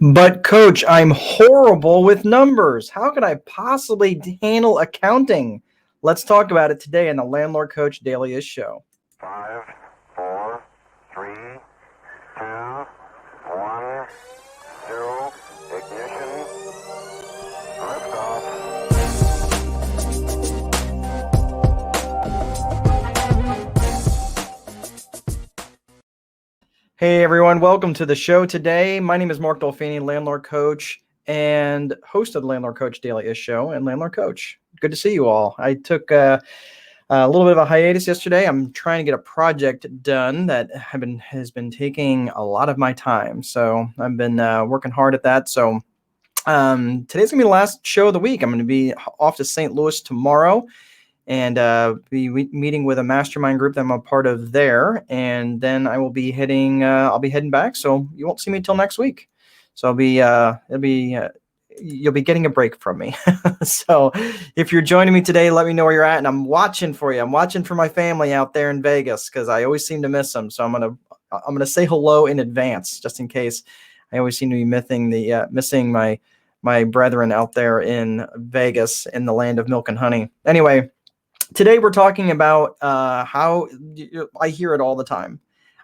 But coach, I'm horrible with numbers. How could I possibly handle accounting? Let's talk about it today in the Landlord Coach Daily Show. 5, 4, 3, 2, 1, 0, ignition, liftoff. Hey everyone, welcome to the show today. My name is Mark Dolfini, Landlord Coach and host of the Landlord Coach Daily Show and Landlord Coach. Good to see you all. I took a little bit of a hiatus yesterday. I'm trying to get a project done that has been taking a lot of my time. So I've been working hard at that. So today's gonna be the last show of the week. I'm going to be off to St. Louis tomorrow and be meeting with a mastermind group that I'm a part of there. And then I will be I'll be heading back. So you won't see me till next week. So you'll be getting a break from me. So if you're joining me today, let me know where you're at. And I'm watching for you. I'm watching for my family out there in Vegas because I always seem to miss them. So I'm going to say hello in advance, just in case. I always seem to be missing my brethren out there in Vegas in the land of milk and honey. Anyway, today we're talking about how I hear it all the time.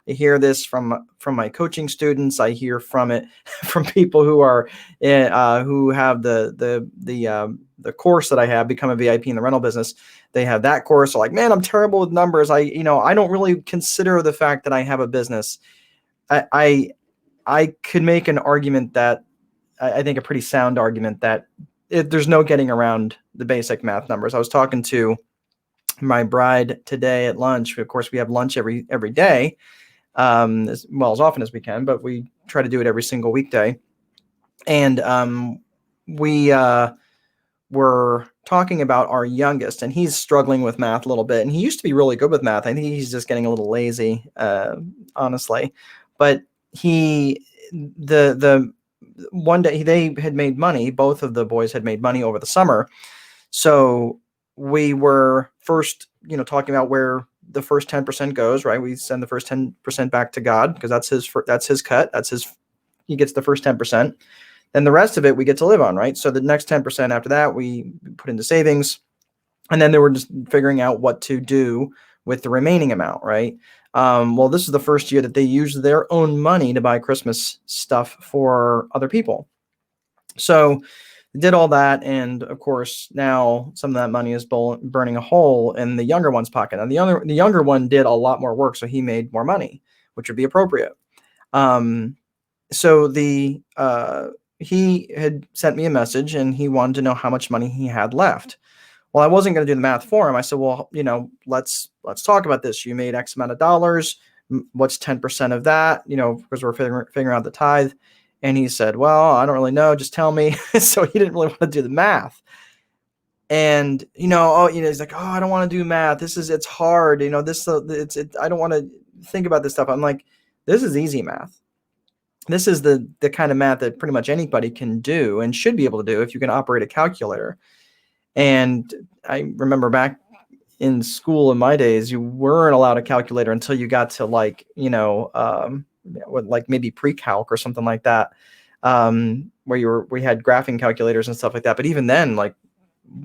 I hear this from my coaching students. I hear from it from people who are who have the course that I have, Become a VIP in the Rental Business. They have that course. They're like, man, I'm terrible with numbers. I don't really consider the fact that I have a business. I could make an argument that I think a pretty sound argument that there's no getting around the basic math numbers. I was talking to my bride today at lunch. Of course, we have lunch every day, as often as we can, but we try to do it every single weekday. And we were talking about our youngest, and he's struggling with math a little bit. And he used to be really good with math. I think he's just getting a little lazy, honestly. But the one day they had made money. Both of the boys had made money over the summer. So we were first, talking about where the first 10% goes, right? We send the first 10% back to God because that's his cut. He gets the first 10%. Then the rest of it we get to live on, right? So the next 10% after that we put into savings. And then they were just figuring out what to do with the remaining amount, right? This is the first year that they used their own money to buy Christmas stuff for other people. So did all that, and of course now some of that money is burning a hole in the younger one's pocket. And the younger one did a lot more work, so he made more money, which would be appropriate. So he had sent me a message, and he wanted to know how much money he had left. Well, I wasn't going to do the math for him. I said, well, let's talk about this. You made X amount of dollars. What's 10% of that? Because we're figuring out the tithe. And he said, well, I don't really know. Just tell me. So he didn't really want to do the math. And, he's like, oh, I don't want to do math. It's hard. I don't want to think about this stuff. I'm like, this is easy math. This is the kind of math that pretty much anybody can do and should be able to do if you can operate a calculator. And I remember back in school in my days, you weren't allowed a calculator until you got to maybe pre-calc or something like that, where we had graphing calculators and stuff like that. But even then,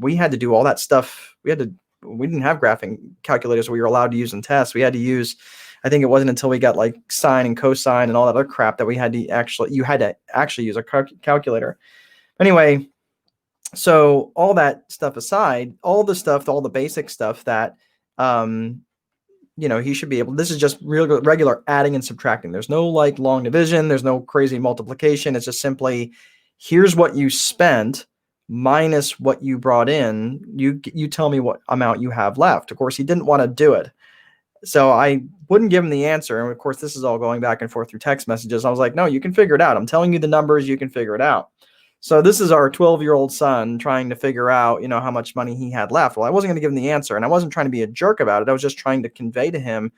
we had to do all that stuff. We didn't have graphing calculators we were allowed to use in tests. We had to use, I think it wasn't until we got sine and cosine and all that other crap that you had to actually use a calculator. Anyway, so all that stuff aside, all the basic stuff that, he should be able. This is just regular adding and subtracting. There's no long division. There's no crazy multiplication. It's just simply, here's what you spent minus what you brought in. You tell me what amount you have left. Of course, he didn't want to do it. So I wouldn't give him the answer. And of course, this is all going back and forth through text messages. I was like, no, you can figure it out. I'm telling you the numbers. You can figure it out. So this is our 12-year-old son trying to figure out, how much money he had left. Well, I wasn't going to give him the answer, and I wasn't trying to be a jerk about it. I was just trying to convey to him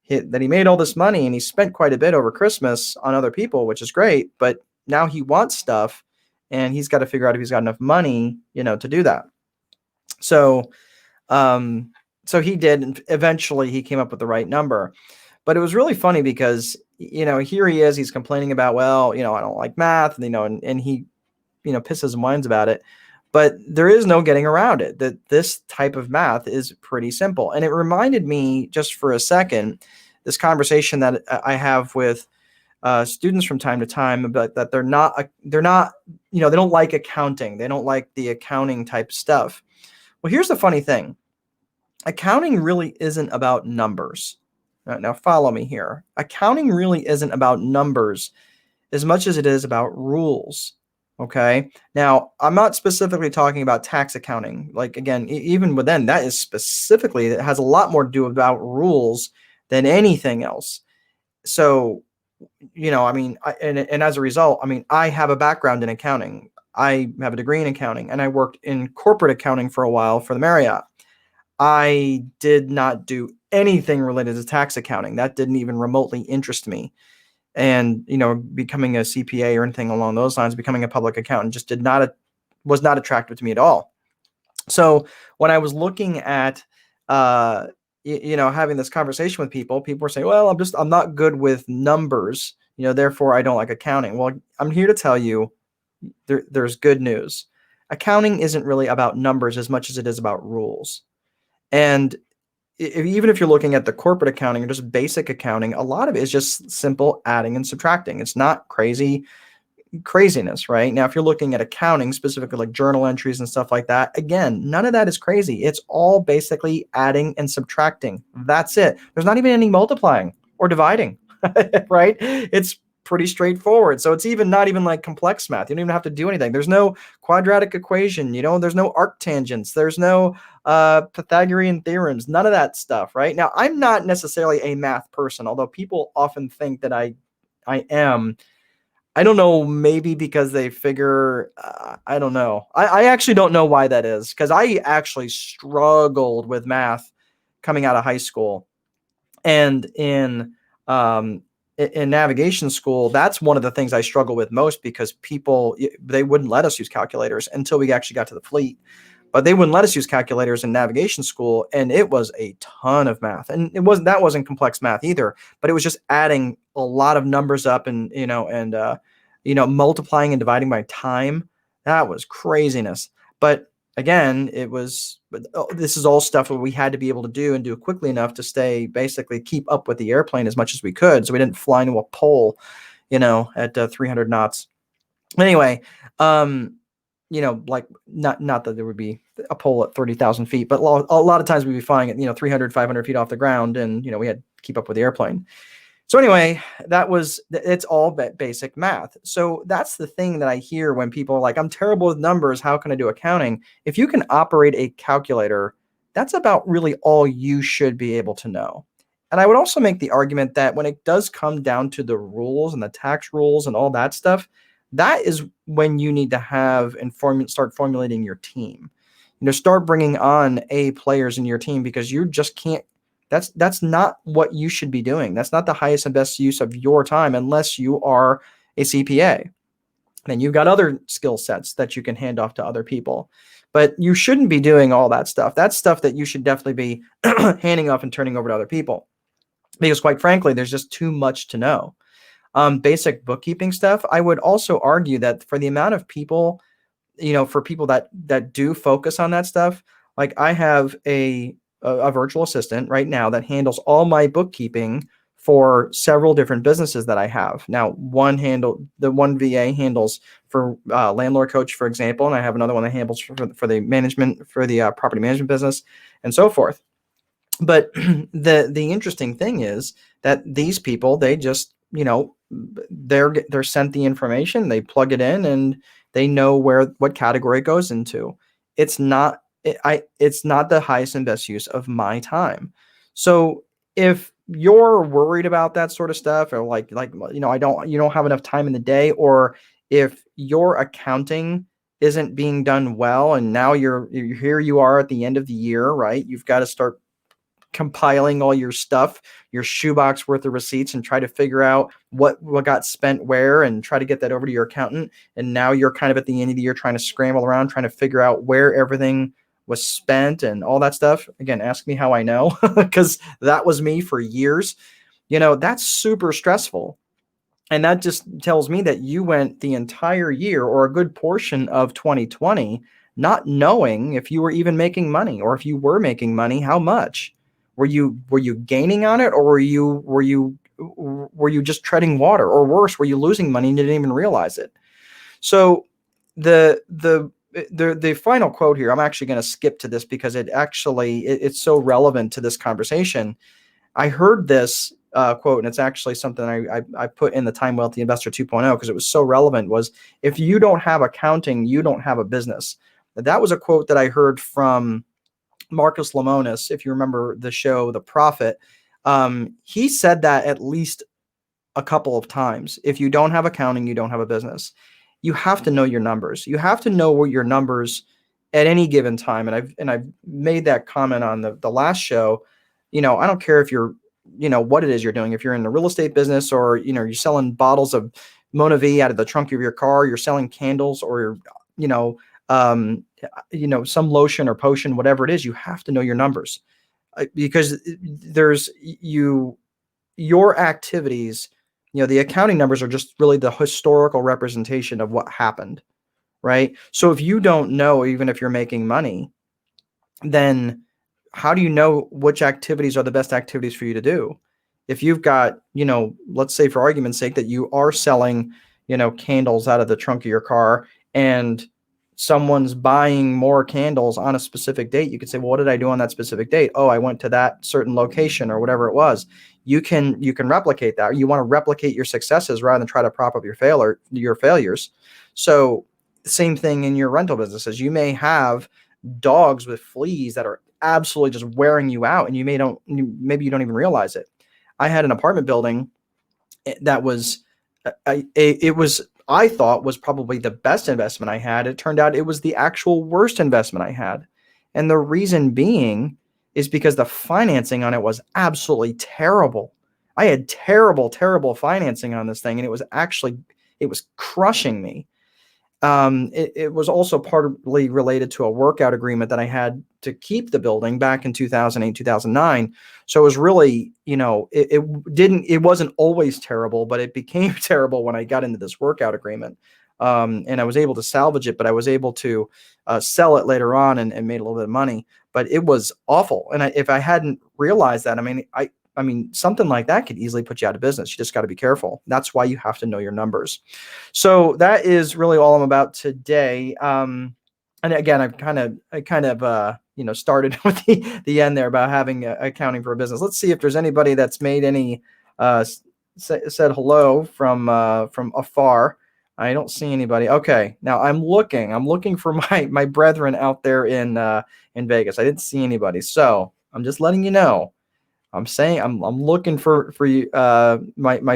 that he made all this money, and he spent quite a bit over Christmas on other people, which is great. But now he wants stuff, and he's got to figure out if he's got enough money, to do that. So he did, and eventually he came up with the right number. But it was really funny because, here he is, he's complaining about, well, I don't like math, and he, pisses and whines about it. But there is no getting around it, that this type of math is pretty simple. And it reminded me, just for a second, this conversation that I have with students from time to time about that they're not, they don't like accounting. They don't like the accounting type stuff. Well, here's the funny thing. Accounting really isn't about numbers. Now follow me here. Accounting really isn't about numbers as much as it is about rules. Okay. Now, I'm not specifically talking about tax accounting. Like, again, even within that is specifically, it has a lot more to do about rules than anything else. So, and as a result, I have a background in accounting. I have a degree in accounting, and I worked in corporate accounting for a while for the Marriott. I did not do anything related to tax accounting. That didn't even remotely interest me. And, becoming a CPA or anything along those lines, becoming a public accountant just was not attractive to me at all. So when I was looking at, having this conversation with people were saying, well, I'm not good with numbers, therefore I don't like accounting. Well, I'm here to tell you there's good news. Accounting isn't really about numbers as much as it is about rules. And even if you're looking at the corporate accounting or just basic accounting, a lot of it is just simple adding and subtracting. It's not craziness, right? Now, if you're looking at accounting, specifically like journal entries and stuff like that, again, none of that is crazy. It's all basically adding and subtracting. That's it. There's not even any multiplying or dividing, right? It's pretty straightforward. So it's not even like complex math. You don't even have to do anything. There's no quadratic equation, there's no arctangents, there's no Pythagorean theorems, none of that stuff, right? Now, I'm not necessarily a math person, although people often think that I am. I don't know, maybe because they figure, I don't know. I actually don't know why that is, because I actually struggled with math coming out of high school. And in navigation school, that's one of the things I struggle with most, because they wouldn't let us use calculators until we actually got to the fleet. But they wouldn't let us use calculators in navigation school, and it was a ton of math. And that wasn't complex math either, but it was just adding a lot of numbers up and multiplying and dividing by time. That was craziness. But again, this is all stuff that we had to be able to do and do it quickly enough to basically keep up with the airplane as much as we could, so we didn't fly into a pole, at 300 knots. Anyway, like not that there would be a pole at 30,000 feet, but a lot of times we'd be flying at 300, 500 feet off the ground, and we had to keep up with the airplane. So anyway, it's all basic math. So that's the thing that I hear when people are like, I'm terrible with numbers, how can I do accounting? If you can operate a calculator, that's about really all you should be able to know. And I would also make the argument that when it does come down to the rules and the tax rules and all that stuff, that is when you need to have and start formulating your team. Start bringing on A players in your team, because you just can't. That's not what you should be doing. That's not the highest and best use of your time unless you are a CPA. Then you've got other skill sets that you can hand off to other people. But you shouldn't be doing all that stuff. That's stuff that you should definitely be handing off and turning over to other people. Because quite frankly, there's just too much to know. Basic bookkeeping stuff, I would also argue that for the amount of people, for people that do focus on that stuff, like I have a virtual assistant right now that handles all my bookkeeping for several different businesses that I have. Now, the one VA handles for Landlord Coach, for example, and I have another one that handles for the management, for the property management business, and so forth. But the interesting thing is that these people, they just, they're sent the information, they plug it in, and they know what category it goes into. It's not the highest and best use of my time. So if you're worried about that sort of stuff, or like you don't have enough time in the day, or if your accounting isn't being done well, and now here you are at the end of the year, right? You've got to start compiling all your stuff, your shoebox worth of receipts, and try to figure out what got spent where, and try to get that over to your accountant. And now you're kind of at the end of the year trying to scramble around, trying to figure out where everything was spent and all that stuff. Again, ask me how I know, because that was me for years. That's super stressful. And that just tells me that you went the entire year or a good portion of 2020 not knowing if you were even making money, or if you were making money, how much. Were you gaining on it, or were you just treading water, or worse, were you losing money and you didn't even realize it? So the final quote here, I'm actually going to skip to this because it's so relevant to this conversation. I heard this quote, and it's actually something I put in the Time Wealthy Investor 2.0 because it was so relevant, was, if you don't have accounting, you don't have a business. That was a quote that I heard from Marcus Lemonis, if you remember the show The Prophet. He said that at least a couple of times. If you don't have accounting, you don't have a business. You have to know your numbers. You have to know what your numbers at any given time. And I've made that comment on the last show. I don't care if you're, what it is you're doing. If you're in the real estate business, or, you're selling bottles of Monavie out of the trunk of your car, you're selling candles, or you're, some lotion or potion, whatever it is, you have to know your numbers, because your activities, the accounting numbers are just really the historical representation of what happened, right? So if you don't know, even if you're making money, then how do you know which activities are the best activities for you to do? If you've got, let's say for argument's sake that you are selling, candles out of the trunk of your car, and someone's buying more candles on a specific date, you could say, well, what did I do on that specific date? Oh, I went to that certain location, or whatever it was. You can replicate that. You want to replicate your successes rather than try to prop up your failures. So same thing in your rental businesses. You may have dogs with fleas that are absolutely just wearing you out, and maybe you don't even realize it. I had an apartment building that was I thought was probably the best investment I had. It turned out it was the actual worst investment I had. And the reason being is because the financing on it was absolutely terrible. I had terrible financing on this thing, and it was crushing me. It was also partly related to a workout agreement that I had to keep the building back in 2008, 2009. So it was really, it wasn't always terrible, but it became terrible when I got into this workout agreement. And I was able to salvage it, but I was able to sell it later on, and made a little bit of money. But it was awful. And if I hadn't realized that, I mean, something like that could easily put you out of business. You just got to be careful. That's why you have to know your numbers. So that is really all I'm about today. And again, I kind of started with the end there about having accounting for a business. Let's see if there's anybody that's made any said hello from afar. I don't see anybody. Okay, now I'm looking for my brethren out there in Vegas. I didn't see anybody, so I'm just letting you know. I'm saying I'm looking for you, my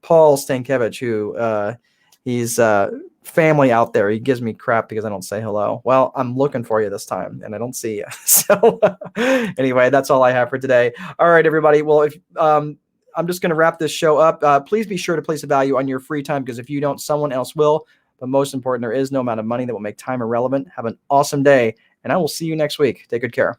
Paul Stankiewicz, who he's family out there. He gives me crap because I don't say hello. Well, I'm looking for you this time, and I don't see you. So anyway, that's all I have for today. All right, everybody. Well, if I'm just going to wrap this show up. Please be sure to place a value on your free time, because if you don't, someone else will. But most important, there is no amount of money that will make time irrelevant. Have an awesome day, and I will see you next week. Take good care.